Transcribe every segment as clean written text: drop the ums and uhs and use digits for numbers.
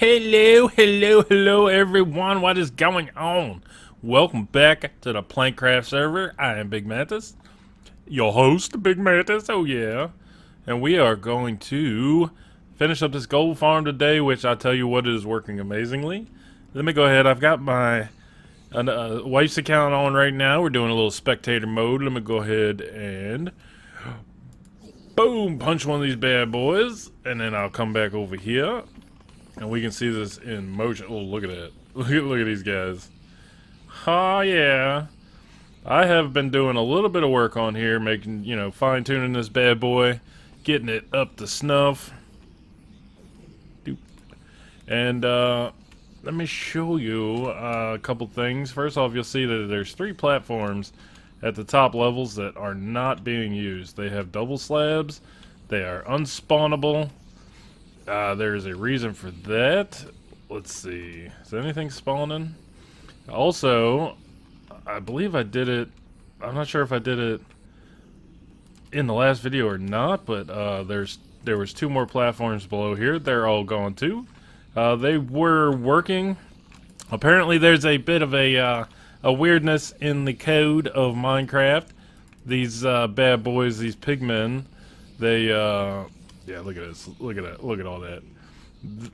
Hello, everyone. What is going on? Welcome back to the PlankCraft server. I am Big Mantis, your host, Big Mantis. Oh, yeah. And we are going to finish up this gold farm today, which I tell you what is working amazingly. Let me go ahead. I've got my wife's account on right now. We're doing a little spectator mode. Let me go ahead and boom, punch one of these bad boys. And then I'll come back over here. And we can see this in motion. Oh, look at that. Look at these guys. Oh, yeah. I have been doing a little bit of work on here, making, fine-tuning this bad boy, getting it up to snuff. Doop. And, let me show you a couple things. First off, you'll see that there's 3 platforms at the top levels that are not being used. They have double slabs. They are unspawnable. There's a reason for that. Let's see. Is there anything spawning? Also, I believe I did it. I'm not sure if I did it in the last video or not, but there was 2 more platforms below here. They're all gone too. They were working. Apparently, there's a bit of a weirdness in the code of Minecraft. These bad boys, these pigmen, they yeah, look at this. Look at that. Look at all that.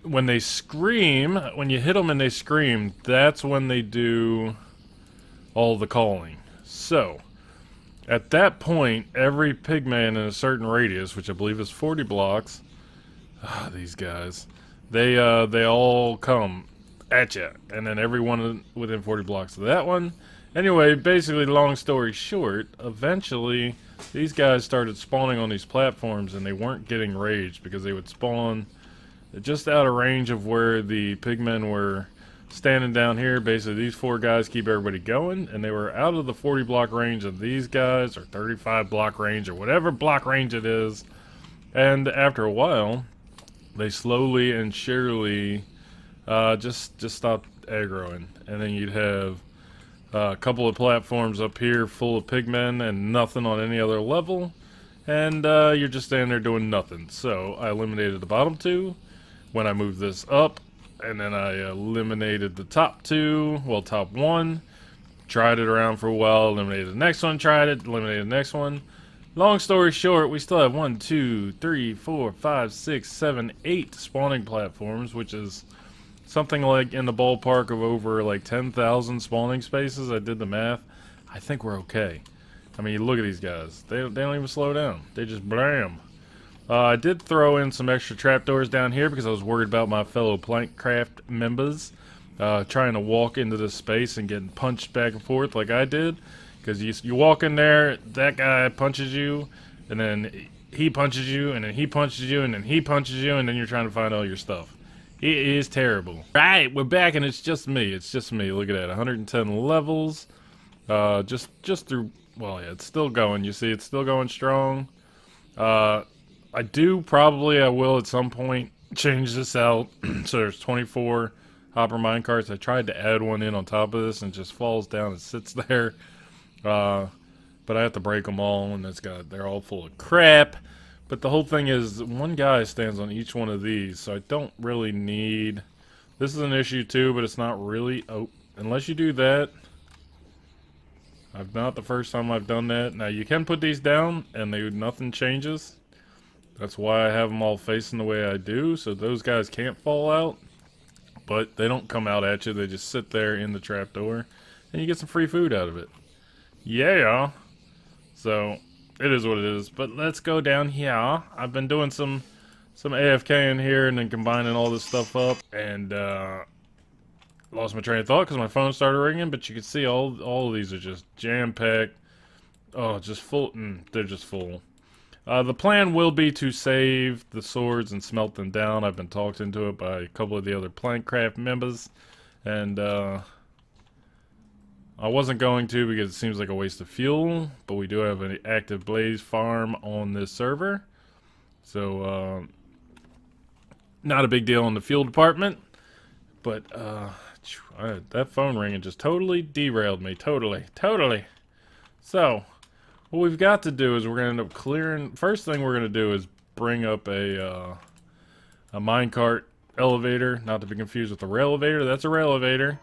When they scream, when you hit them and they scream, that's when they do all the calling. So, at that point, every pigman in a certain radius, which I believe is 40 blocks, these guys, they all come at you, and then everyone within 40 blocks of that one. Anyway, basically, long story short, eventually these guys started spawning on these platforms, and they weren't getting raged because they would spawn just out of range of where the pigmen were standing down here. Basically, these 4 guys keep everybody going, and they were out of the 40 block range of these guys, or 35 block range, or whatever block range it is. And after a while, they slowly and surely just stopped aggroing, and then you'd have a couple of platforms up here full of pigmen and nothing on any other level, and you're just standing there doing nothing. So I eliminated the bottom 2 when I moved this up, and then I eliminated the top 2, well, top 1, tried it around for a while, eliminated the next one, tried it, eliminated the next one. Long story short, we still have 1, 2, 3, 4, 5, 6, 7, 8 spawning platforms, which is something like in the ballpark of over like 10,000 spawning spaces. I did the math. I think we're okay. I mean, look at these guys. They don't even slow down. They just blam. I did throw in some extra trapdoors down here because I was worried about my fellow PlankCraft members trying to walk into this space and getting punched back and forth like I did. Because you walk in there, that guy punches you, and then he punches you, and then he punches you, and then he punches you, and then you're trying to find all your stuff. It is terrible. Right, we're back, and it's just me. It's just me. Look at that, 110 levels. Just through. Well, yeah, it's still going. You see, it's still going strong. I will at some point change this out. So there's 24 hopper minecarts. I tried to add one in on top of this, and it just falls down and sits there. But I have to break them all, and they're all full of crap. But the whole thing is, one guy stands on each one of these, so I don't really need... This is an issue too, but it's not really... Oh, unless you do that. Not the first time I've done that. Now, you can put these down, and nothing changes. That's why I have them all facing the way I do, so those guys can't fall out. But they don't come out at you, they just sit there in the trapdoor, and you get some free food out of it. Yeah! So... it is what it is, but let's go down here. I've been doing some AFK in here and then combining all this stuff up, and lost my train of thought because my phone started ringing, but you can see all of these are just jam-packed. Oh, just full. They're just full. The plan will be to save the swords and smelt them down. I've been talked into it by a couple of the other PlankCraft members, and I wasn't going to because it seems like a waste of fuel, but we do have an active blaze farm on this server. So, not a big deal in the fuel department, but that phone ringing just totally derailed me. Totally. So, what we've got to do is we're going to end up clearing... First thing we're going to do is bring up a minecart elevator, not to be confused with a rail elevator. That's a rail elevator.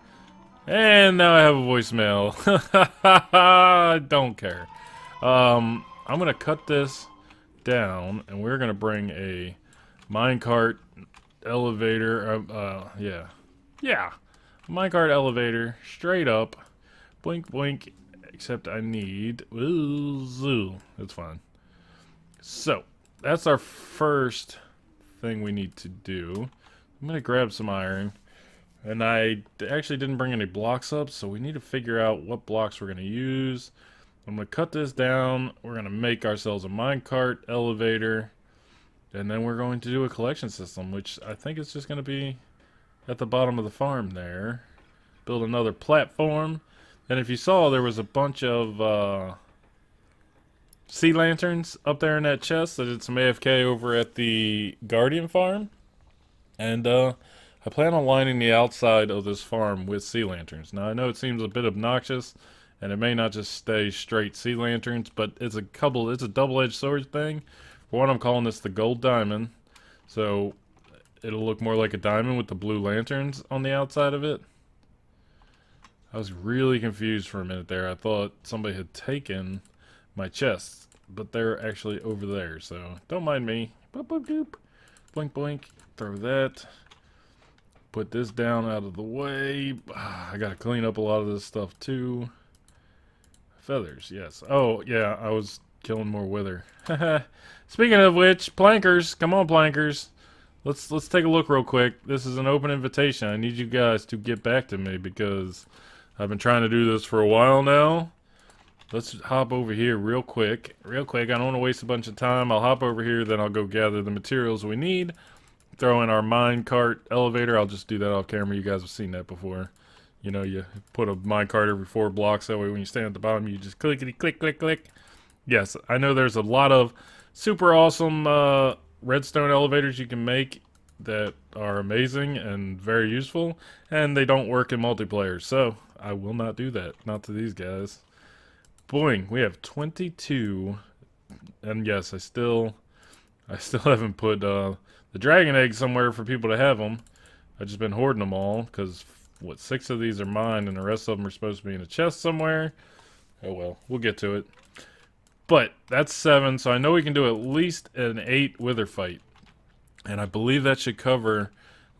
And now I have a voicemail. I don't care. I'm gonna cut this down, and we're gonna bring a minecart elevator. Yeah, minecart elevator straight up. Blink, blink. Except I need. Ooh, that's fine. So that's our first thing we need to do. I'm gonna grab some iron. And I actually didn't bring any blocks up, so we need to figure out what blocks we're going to use. I'm going to cut this down. We're going to make ourselves a minecart elevator. And then we're going to do a collection system, which I think is just going to be at the bottom of the farm there. Build another platform. And if you saw, there was a bunch of sea lanterns up there in that chest. I did some AFK over at the Guardian farm. And I plan on lining the outside of this farm with sea lanterns. Now I know it seems a bit obnoxious, and it may not just stay straight sea lanterns, but it's a double-edged sword thing. For one, I'm calling this the gold diamond, so it'll look more like a diamond with the blue lanterns on the outside of it. I was really confused for a minute there. I thought somebody had taken my chests, but they're actually over there, so don't mind me. Boop, boop, doop. Blink, blink. Throw that. Put this down out of the way. I gotta clean up a lot of this stuff too. Feathers, yes. Oh, yeah, I was killing more wither. Speaking of which, plankers, come on, plankers. Let's take a look real quick. This is an open invitation. I need you guys to get back to me because I've been trying to do this for a while now. Let's hop over here real quick. Real quick, I don't want to waste a bunch of time. I'll hop over here, then I'll go gather the materials we need. Throw in our minecart elevator. I'll just do that off camera. You guys have seen that before. You know, you put a minecart every 4 blocks. That way when you stand at the bottom, you just clickety click, click, click. Yes, I know there's a lot of super awesome redstone elevators you can make that are amazing and very useful. And they don't work in multiplayer. So I will not do that. Not to these guys. Boing, we have 22. And yes, I still haven't put the dragon eggs somewhere for people to have them. I've just been hoarding them all because, what, 6 of these are mine and the rest of them are supposed to be in a chest somewhere. Oh well, we'll get to it. But that's 7, so I know we can do at least an 8 wither fight. And I believe that should cover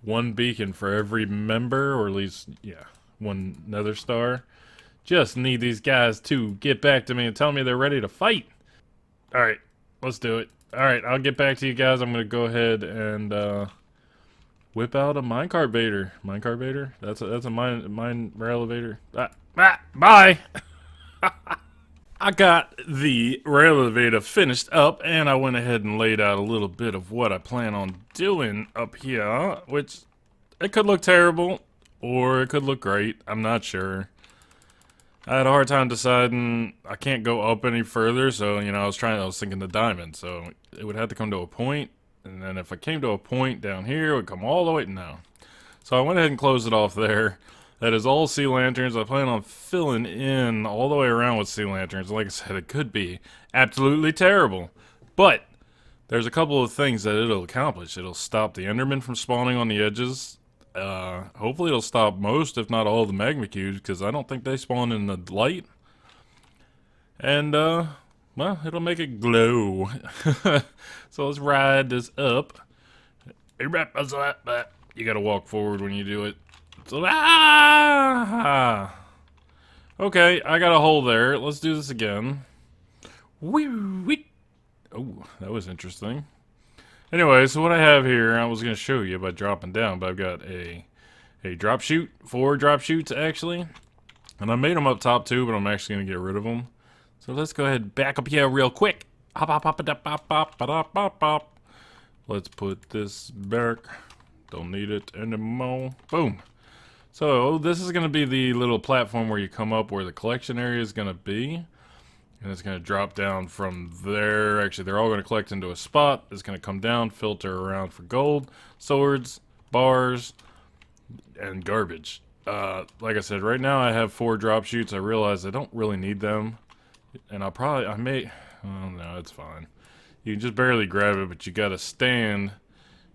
1 beacon for every member, or at least, yeah, 1 nether star. Just need these guys to get back to me and tell me they're ready to fight. Alright, let's do it. Alright, I'll get back to you guys. I'm going to go ahead and whip out a minecart baiter. Minecart baiter? That's a mine rail elevator. Bye! I got the rail elevator finished up, and I went ahead and laid out a little bit of what I plan on doing up here, which it could look terrible, or it could look great. I'm not sure. I had a hard time deciding. I can't go up any further, so, you know, I was thinking the diamond, so it would have to come to a point, and then if I came to a point down here, it would come all the way, no. So I went ahead and closed it off there. That is all sea lanterns. I plan on filling in all the way around with sea lanterns. Like I said, it could be absolutely terrible, but there's a couple of things that it'll accomplish. It'll stop the endermen from spawning on the edges. Hopefully it'll stop most, if not all, the magma cubes, because I don't think they spawn in the light. And, well, it'll make it glow. So let's ride this up. You gotta walk forward when you do it. So, okay, I got a hole there. Let's do this again. Oh, that was interesting. Anyway, so what I have here, I was going to show you by dropping down, but I've got a drop chute, 4 drop chutes actually, and I made them up top too, but I'm actually going to get rid of them. So let's go ahead and back up here real quick. Let's put this back. Don't need it anymore. Boom. So this is going to be the little platform where you come up where the collection area is going to be. And it's going to drop down from there. Actually, they're all going to collect into a spot. It's going to come down, filter around for gold, swords, bars, and garbage. Like I said, right now I have 4 drop chutes. I realize I don't really need them. And oh no, it's fine. You can just barely grab it, but you got to stand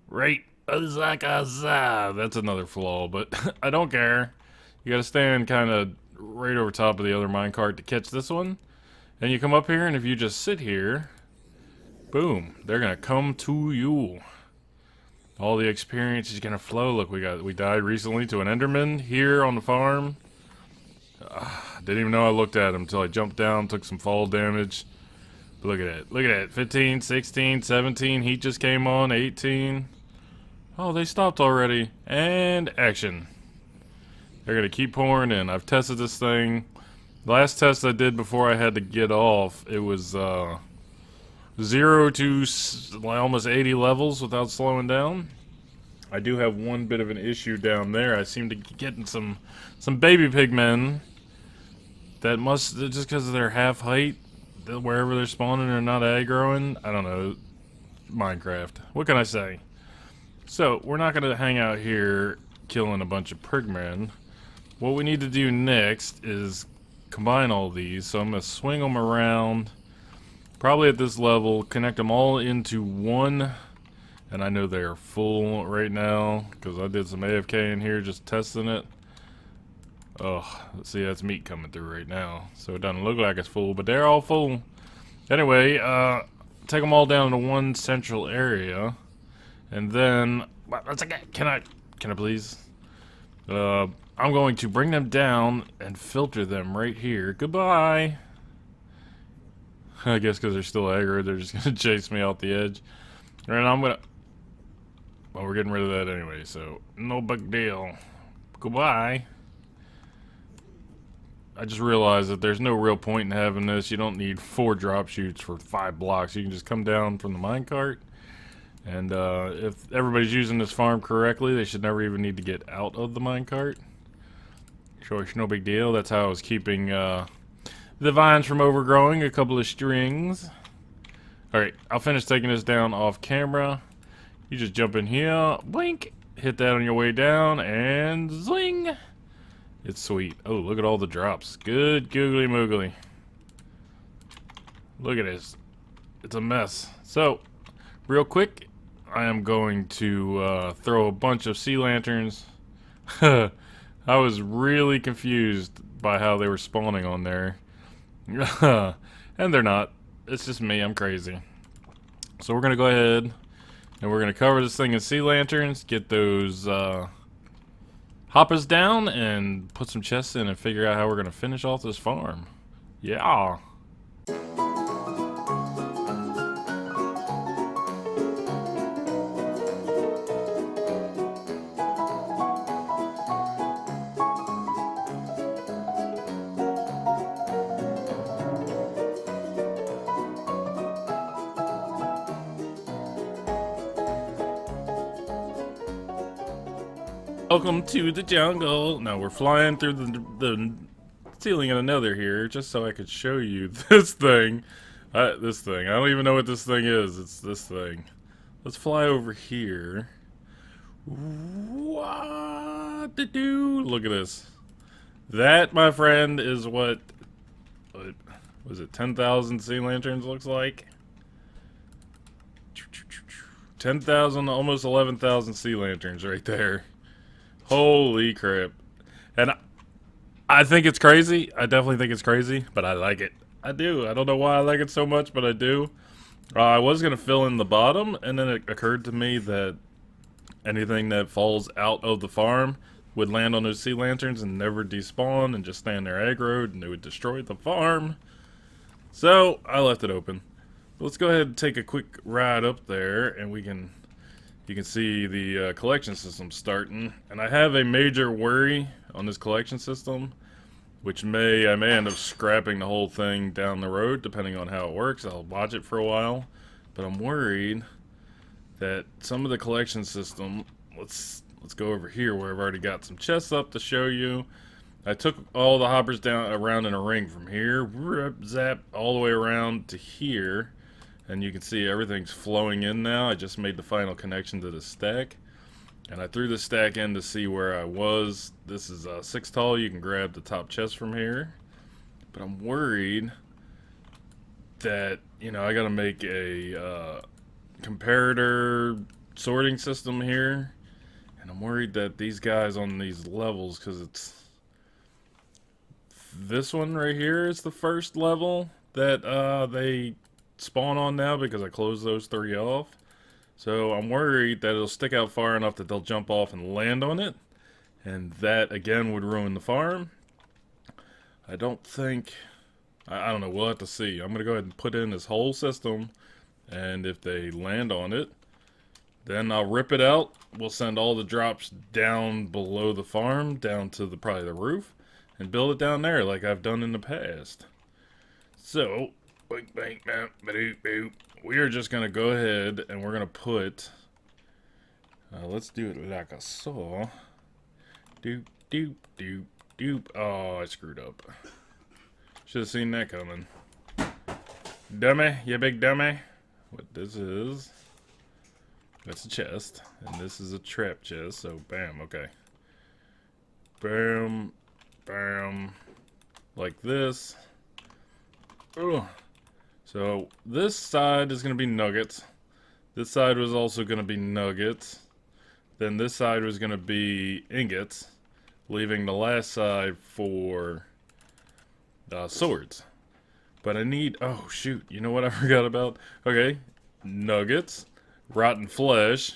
right That's another flaw, but I don't care. You gotta stand kind of right over top of the other minecart to catch this one. And you come up here, and if you just sit here, boom, they're gonna come to you. All the experience is gonna flow. Look, we died recently to an Enderman here on the farm. Didn't even know I looked at him until I jumped down, took some fall damage. But look at it. Look at it. 15, 16, 17. Heat just came on. 18. Oh, they stopped already. And action. They're going to keep pouring in. I've tested this thing. The last test I did before I had to get off, it was 0 to almost 80 levels without slowing down. I do have one bit of an issue down there. I seem to be getting some baby pigmen that must, just because of their half height, wherever they're spawning are not aggroing. I don't know. Minecraft. What can I say? So, we're not going to hang out here killing a bunch of pigmen. What we need to do next is combine all these. So I'm going to swing them around, probably at this level, connect them all into one. And I know they are full right now because I did some AFK in here just testing it. Oh, see, that's meat coming through right now. So it doesn't look like it's full, but they're all full. Anyway, take them all down to one central area. And then, can I please? I'm going to bring them down and filter them right here. Goodbye. I guess because they're still aggro, they're just going to chase me off the edge. And I'm going to... Well, we're getting rid of that anyway, so no big deal. Goodbye. I just realized that there's no real point in having this. You don't need 4 drop chutes for 5 blocks. You can just come down from the minecart. And if everybody's using this farm correctly, they should never even need to get out of the minecart. Sure, it's no big deal. That's how I was keeping the vines from overgrowing. A couple of strings. Alright, I'll finish taking this down off camera. You just jump in here, blink, hit that on your way down, and zing! It's sweet. Oh, look at all the drops. Good googly moogly. Look at this. It's a mess. So, real quick, I am going to throw a bunch of sea lanterns. I was really confused by how they were spawning on there. And they're not. It's just me. I'm crazy. So we're going to go ahead and we're going to cover this thing in sea lanterns, get those hoppers down, and put some chests in and figure out how we're going to finish off this farm. Yeah. Welcome to the jungle. Now we're flying through the ceiling of another here, just so I could show you this thing. This thing. I don't even know what this thing is. It's this thing. Let's fly over here. What to do? Look at this. That, my friend, is what was it? 10,000 sea lanterns looks like. 10,000, almost 11,000 sea lanterns right there. Holy crap. And I think it's crazy. I definitely think it's crazy, but I like it. I do. I don't know why I like it so much, but I do. I was going to fill in the bottom, and then it occurred to me that anything that falls out of the farm would land on those sea lanterns and never despawn and just stand there aggroed, and they would destroy the farm. So I left it open. But let's go ahead and take a quick ride up there, and you can see the collection system starting. And I have a major worry on this collection system, which I may end up scrapping the whole thing down the road, depending on how it works. I'll watch it for a while. But I'm worried that some of the collection system, let's go over here where I've already got some chests up to show you. I took all the hoppers down around in a ring from here, zap, all the way around to here. And you can see everything's flowing in now. I just made the final connection to the stack. And I threw the stack in to see where I was. This is 6 tall. You can grab the top chest from here. But I'm worried that, you know, I gotta make a comparator sorting system here, and I'm worried that these guys on these levels, because it's this one right here is the first level that they spawn on now because I closed those 3 off. So I'm worried that it'll stick out far enough that they'll jump off and land on it, and that again would ruin the farm. I don't think, I don't know, we'll have to see. I'm gonna go ahead and put in this whole system, and if they land on it, then I'll rip it out. We'll send all the drops down below the farm, down to probably the roof, and build it down there like I've done in the past. So, we are just going to go ahead and we're going to put, let's do it like a saw. Doop, doop, doop, doop. Oh, I screwed up. Should have seen that coming. Dummy, you big dummy. What this is, that's a chest, and this is a trap chest, so bam, okay. Bam, bam, like this. Ugh. So this side is going to be nuggets. This side was also going to be nuggets. Then this side was going to be ingots, leaving the last side for swords. But I need, oh shoot, you know what I forgot about? Okay, nuggets, rotten flesh,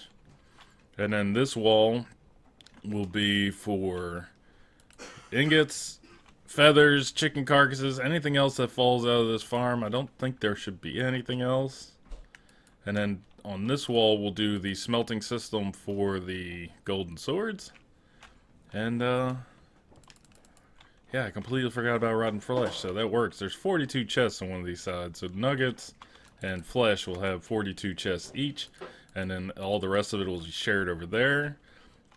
and then this wall will be for ingots, feathers, chicken carcasses, anything else that falls out of this farm. I don't think there should be anything else. And then on this wall we'll do the smelting system for the golden swords. And yeah, I completely forgot about rotten flesh, so that works. There's 42 chests on one of these sides, so nuggets and flesh will have 42 chests each, and then all the rest of it will be shared over there.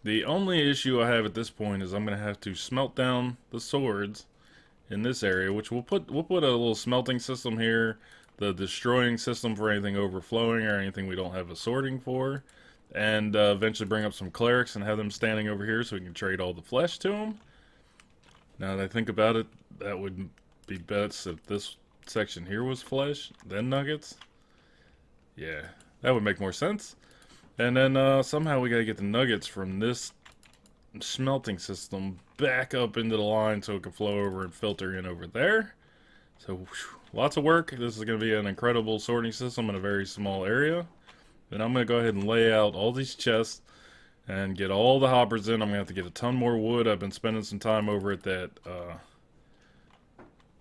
The only issue I have at this point is I'm going to have to smelt down the swords in this area, which we'll put a little smelting system here, the destroying system for anything overflowing or anything we don't have a sorting for, and eventually bring up some clerics and have them standing over here so we can trade all the flesh to them. Now that I think about it, that would be best if this section here was flesh, then nuggets. Yeah, that would make more sense. And then somehow we gotta get the nuggets from this smelting system back up into the line so it can flow over and filter in over there. So whew, lots of work. This is gonna be an incredible sorting system in a very small area. And I'm gonna go ahead and lay out all these chests and get all the hoppers in. I'm gonna have to get a ton more wood. I've been spending some time over at that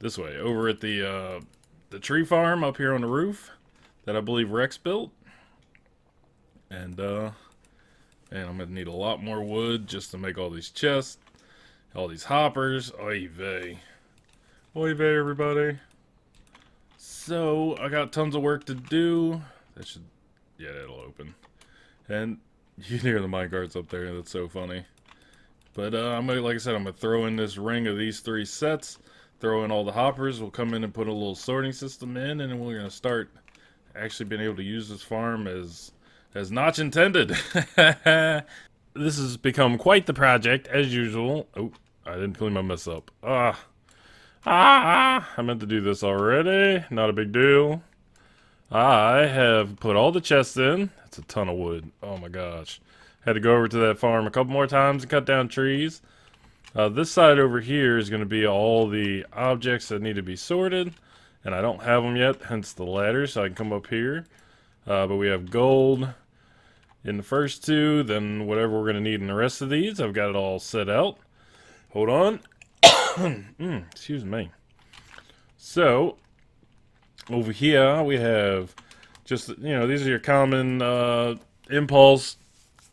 this way, over at the tree farm up here on the roof that I believe Rex built. And I'm gonna need a lot more wood just to make all these chests, all these hoppers. Oy vey. Oy vey, everybody. So, I got tons of work to do. That should, yeah, that'll open. And you can hear the minecarts up there. That's so funny. But I'm gonna, like I said, I'm gonna throw in this ring of these 3 sets, throw in all the hoppers. We'll come in and put a little sorting system in, and then we're gonna start actually being able to use this farm as Notch intended. This has become quite the project, as usual. Oh, I didn't clean my mess up. I meant to do this already. Not a big deal. I have put all the chests in. That's a ton of wood. Oh my gosh. Had to go over to that farm a couple more times and cut down trees. This side over here is going to be all the objects that need to be sorted. And I don't have them yet, hence the ladder, so I can come up here. But we have gold in the first 2, then whatever we're going to need in the rest of these. I've got it all set out. Hold on. Excuse me. So, over here we have just, you know, these are your common impulse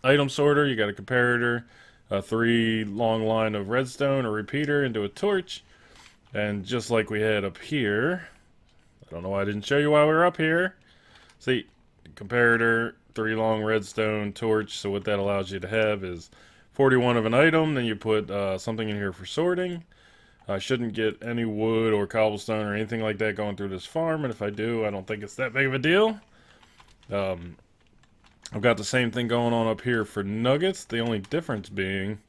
item sorter. You got a comparator, a 3 long line of redstone, a repeater into a torch. And just like we had up here, I don't know why I didn't show you while we were up here. See, comparator, 3 long redstone, torch. So what that allows you to have is 41 of an item. Then you put something in here for sorting. I shouldn't get any wood or cobblestone or anything like that going through this farm. And if I do, I don't think it's that big of a deal. I've got the same thing going on up here for nuggets. The only difference being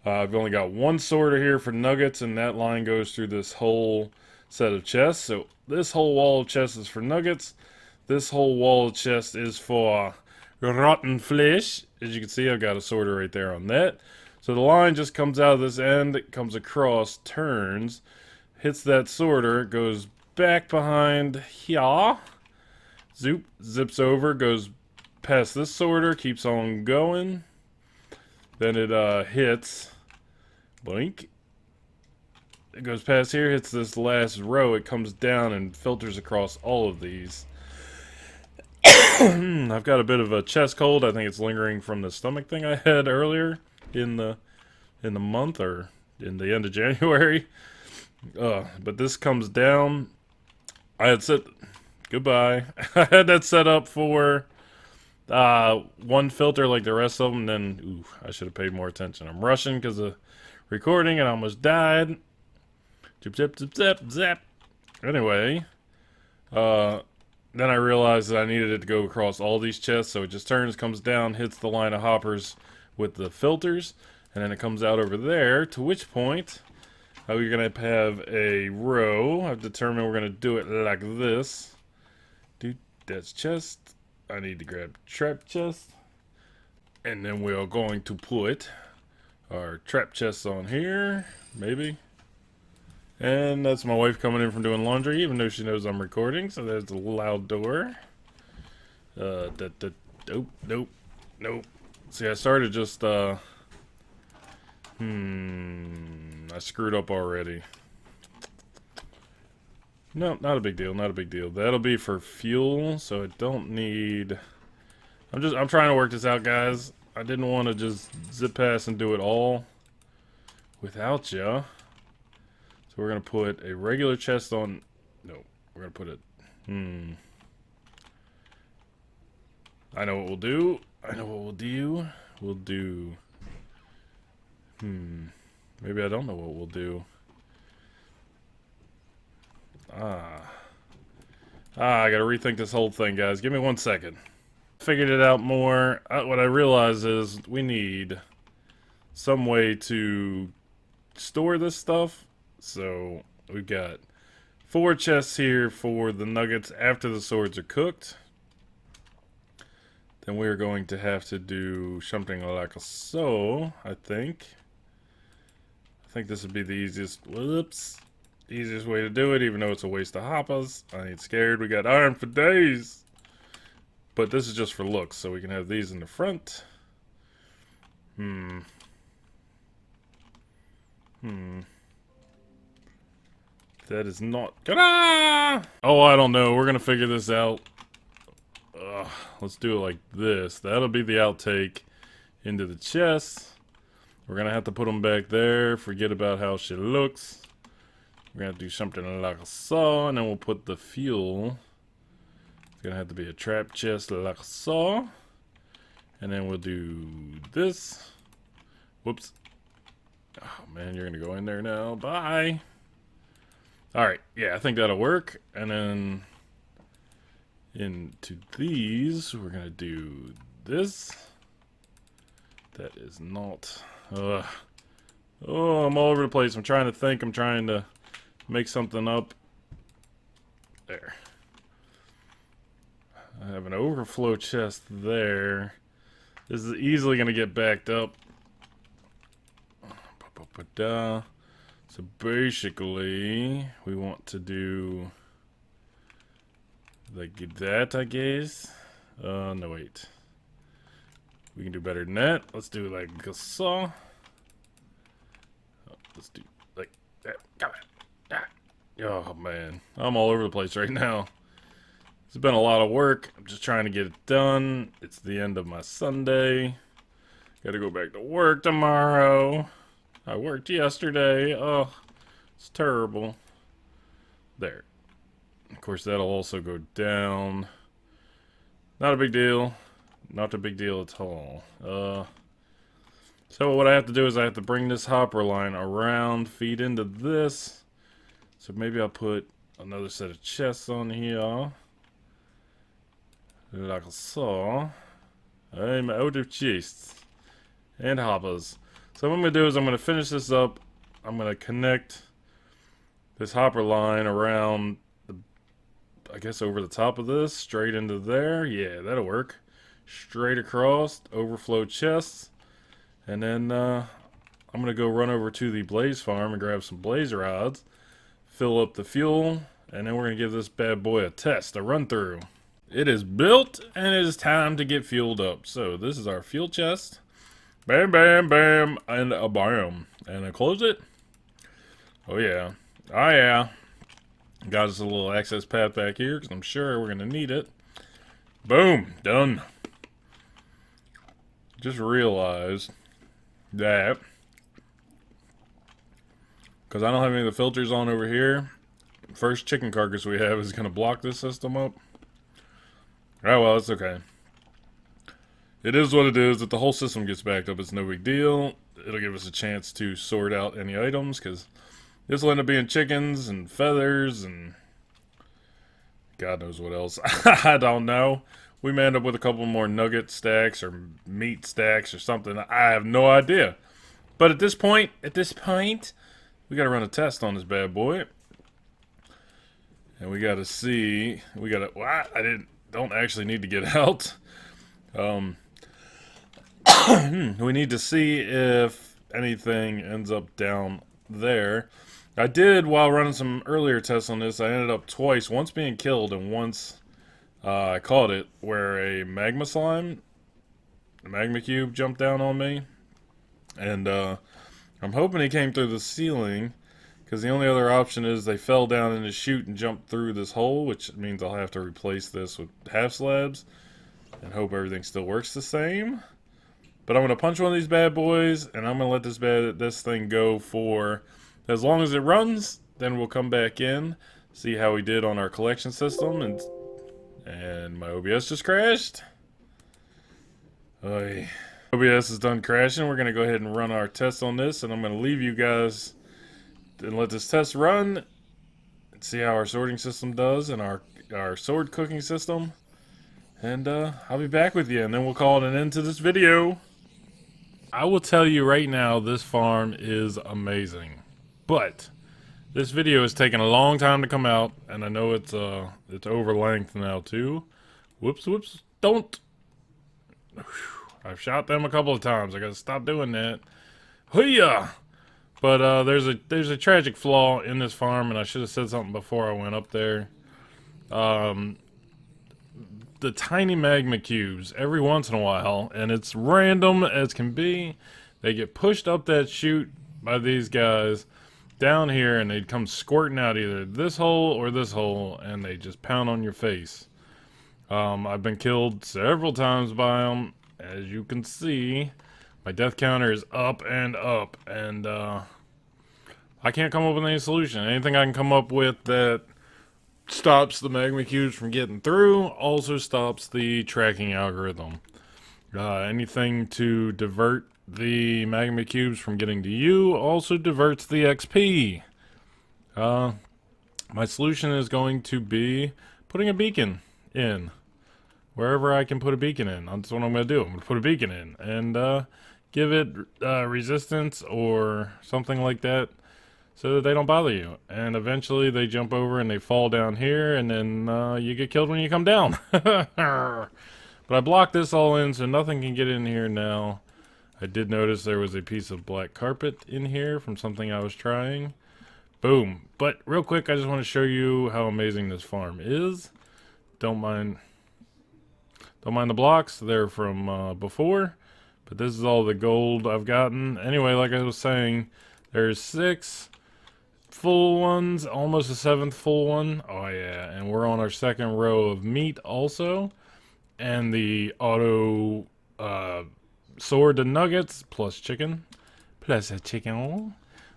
I've only got 1 sorter here for nuggets, and that line goes through this whole set of chests. So this whole wall of chests is for nuggets. This whole wall of chests is for rotten flesh. As you can see, I've got a sorter right there on that. So the line just comes out of this end, it comes across, turns, hits that sorter, goes back behind here, zoop, zips over, goes past this sorter, keeps on going. Then it hits, blink. It goes past here, hits this last row, it comes down and filters across all of these. I've got a bit of a chest cold. I think it's lingering from the stomach thing I had earlier in the month, or in the end of January. But this comes down. I had set goodbye. I had that set up for one filter like the rest of them. Then I should have paid more attention. I'm rushing because of recording and I almost died. Zip zip zip zip zap. Anyway, then I realized that I needed it to go across all these chests, so it just turns, comes down, hits the line of hoppers with the filters, and then it comes out over there, to which point we're going to have a row. I've determined we're going to do it like this. Dude, that's chest. I need to grab trap chest. And then we are going to put our trap chests on here, maybe. And that's my wife coming in from doing laundry, even though she knows I'm recording, so there's a loud door. Nope. See, I started just, I screwed up already. No, not a big deal, not a big deal. That'll be for fuel, so I don't need... I'm trying to work this out, guys. I didn't want to just zip past and do it all without ya. So we're going to put a regular chest on... No, we're going to put it... I know what we'll do. We'll do... Maybe I don't know what we'll do. I gotta rethink this whole thing, guys. Give me 1 second. Figured it out more. What I realized is we need some way to store this stuff. So we've got 4 chests here for the nuggets after the swords are cooked. Then we're going to have to do something like so, I think. I think this would be the easiest, easiest way to do it, even though it's a waste of hoppers. I ain't scared, we got iron for days. But this is just for looks, so we can have these in the front. That is not gonna... Oh, I don't know. We're gonna figure this out. Let's do it like this. That'll be the outtake into the chest. We're gonna have to put them back there. Forget about how she looks. We're gonna do something like so, and then we'll put the fuel. It's gonna have to be a trap chest like so. And then we'll do this. Whoops. Oh man, you're gonna go in there now. Bye. Alright, yeah, I think that'll work. And then into these, we're gonna do this. That is not... Oh, I'm all over the place. I'm trying to think. I'm trying to make something up. There. I have an overflow chest there. This is easily gonna get backed up. So basically, we want to do like that, I guess. No, wait. We can do better than that. Let's do it like a saw. Let's do like that. Come on. Oh man, I'm all over the place right now. It's been a lot of work. I'm just trying to get it done. It's the end of my Sunday. Gotta go back to work tomorrow. I worked yesterday. Oh, it's terrible. There. Of course, that'll also go down. Not a big deal. Not a big deal at all. So what I have to do is I have to bring this hopper line around, feed into this. So maybe I'll put another set of chests on here. Like so. I'm out of chests. And hoppers. So what I'm going to do is I'm going to finish this up. I'm going to connect this hopper line around, I guess over the top of this, straight into there. Yeah, that'll work. straight across, overflow chests, and then I'm gonna go run over to the blaze farm and grab some blaze rods, fill up the fuel, and then we're gonna give this bad boy a test, a run through. It is built, and it is time to get fueled up. So this is our fuel chest. Bam, bam, bam, and a bam. And I close it. Oh yeah. Oh yeah. Got us a little access path back here, because I'm sure we're gonna need it. Boom, done. Just realized that, because I don't have any of the filters on over here, first chicken carcass we have is gonna block this system up. Oh well, it's okay. It is what it is. If the whole system gets backed up, it's no big deal. It'll give us a chance to sort out any items, because this will end up being chickens and feathers and God knows what else. I don't know. We may end up with a couple more nugget stacks or meat stacks or something. I have no idea. But at this point, we gotta run a test on this bad boy. And we gotta see, what? Don't actually need to get out. We need to see if anything ends up down there. I did, while running some earlier tests on this, I ended up twice, once being killed and once I caught it, where a magma slime, a magma cube jumped down on me. And I'm hoping he came through the ceiling, because the only other option is they fell down in the chute and jumped through this hole, which means I'll have to replace this with half slabs and hope everything still works the same. But I'm going to punch one of these bad boys, and I'm going to let this thing go for as long as it runs. Then we'll come back in, see how we did on our collection system, and my OBS just crashed. Oy. OBS is done crashing. We're going to go ahead and run our test on this, and I'm going to leave you guys and let this test run and see how our sorting system does and our sword cooking system. And I'll be back with you, and then we'll call it an end to this video. I will tell you right now, this farm is amazing. But this video has taken a long time to come out, and I know it's over length now too. Whoops, don't. I've shot them a couple of times. I gotta stop doing that. Hoo-yah! But there's a tragic flaw in this farm, and I should have said something before I went up there. The tiny magma cubes, every once in a while, and it's random as can be, they get pushed up that chute by these guys down here, and they come squirting out either this hole or this hole, and they just pound on your face. I've been killed several times by them. As you can see, my death counter is up, and I can't come up with any solution. Anything I can come up with that stops the magma cubes from getting through also stops the tracking algorithm. Anything to divert the magma cubes from getting to you also diverts the XP. My solution is going to be putting a beacon in. Wherever I can put a beacon in. That's what I'm going to do. I'm going to put a beacon in and give it resistance or something like that, so that they don't bother you. And eventually they jump over and they fall down here, and then you get killed when you come down. But I blocked this all in, so nothing can get in here now. I did notice there was a piece of black carpet in here from something I was trying. Boom. But real quick, I just want to show you how amazing this farm is. Don't mind the blocks. They're from before. But this is all the gold I've gotten. Anyway, like I was saying, there's 6 full ones, almost a 7th full one. Oh yeah, and we're on our 2nd row of meat also. And the auto sword to nuggets plus chicken. Plus a chicken.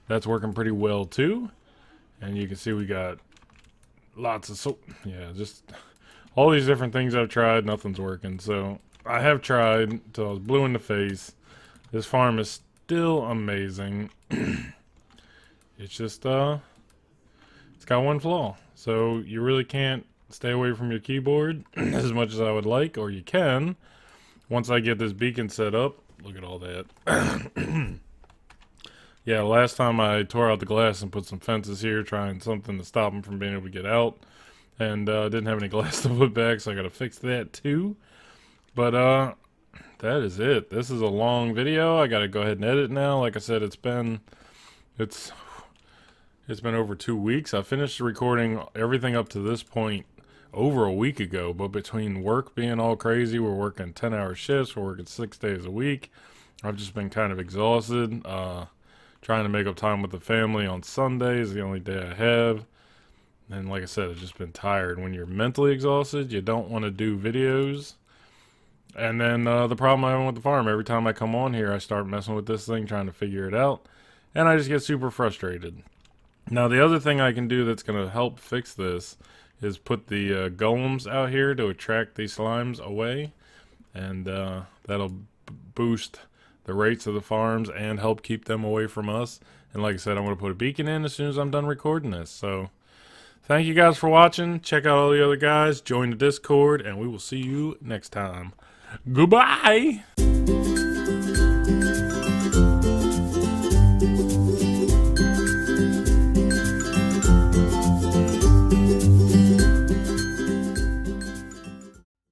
That's working pretty well too. And you can see we got lots of just all these different things I've tried, nothing's working. So I have tried until I was blue in the face. This farm is still amazing. It's just it's got one flaw. So you really can't stay away from your keyboard as much as I would like, or you can once I get this beacon set up. Look at all that. Yeah, last time I tore out the glass and put some fences here, trying something to stop them from being able to get out, and didn't have any glass to put back, so I gotta fix that too. But that is it. This is a long video. I gotta go ahead and edit now. Like I said, it's been over 2 weeks. I finished recording everything up to this point over a week ago, but between work being all crazy, we're working 10-hour shifts, we're working 6 days a week. I've just been kind of exhausted. Trying to make up time with the family on Sundays, the only day I have. And like I said, I've just been tired. When you're mentally exhausted, you don't want to do videos. And then the problem I have with the farm, every time I come on here, I start messing with this thing, trying to figure it out. And I just get super frustrated. Now, the other thing I can do that's going to help fix this is put the golems out here to attract these slimes away. And that'll boost the rates of the farms and help keep them away from us. And like I said, I'm going to put a beacon in as soon as I'm done recording this. So thank you guys for watching. Check out all the other guys. Join the Discord, and we will see you next time. Goodbye!